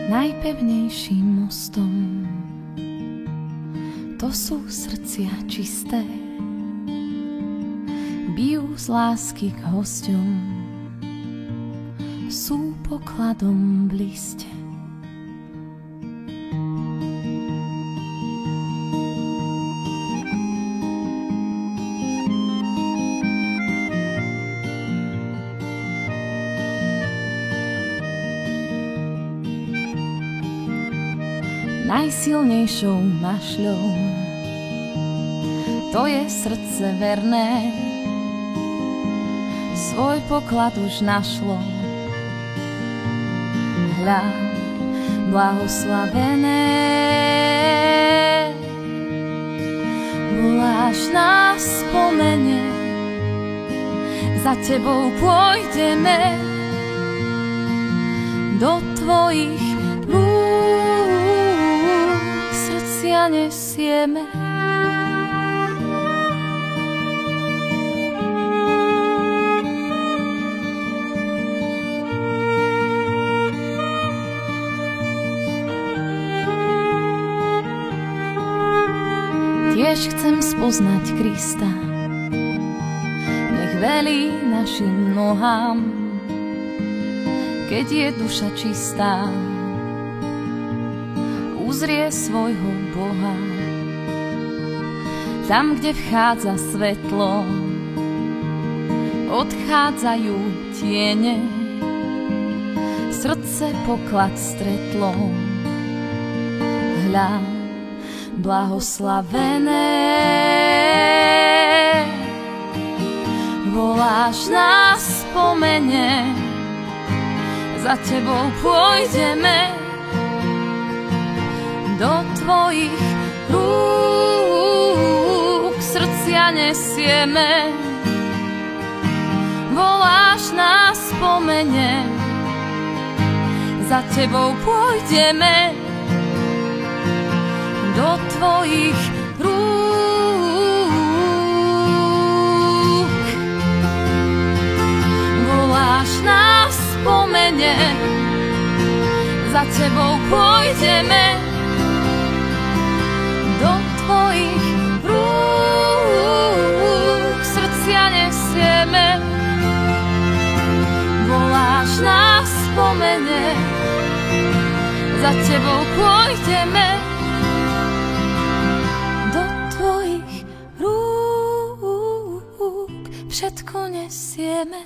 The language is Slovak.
najpevnejším mostom. To sú srdcia čisté, bijú z lásky k hosťom, sú pokladom v liste. Najsilnejšou mašľou to je srdce verné, svoj poklad už našlo. Hľa, blahoslavené, voláš nás spomene, za tebou pôjdeme do tvojich srdcia nesieme. Tiež chcem spoznať Krista, nech velí našim nohám, keď je duša čistá, uzrie svojho Boha. Tam, kde vchádza svetlo, odchádzajú tiene, srdce poklad stretlo. Hľa, blahoslavené, voláš nás spomene, za tebou pôjdeme do tvojich rúk, srdcia nesieme. Voláš nás spomene, za tebou pôjdeme do tvojich rúk. Voláš nás spomene, za tebou pôjdeme do tvojich rúk, srdcia nesieme. Voláš nás spomene, za tebou pôjdeme do tvojich rúk, všetko nesieme.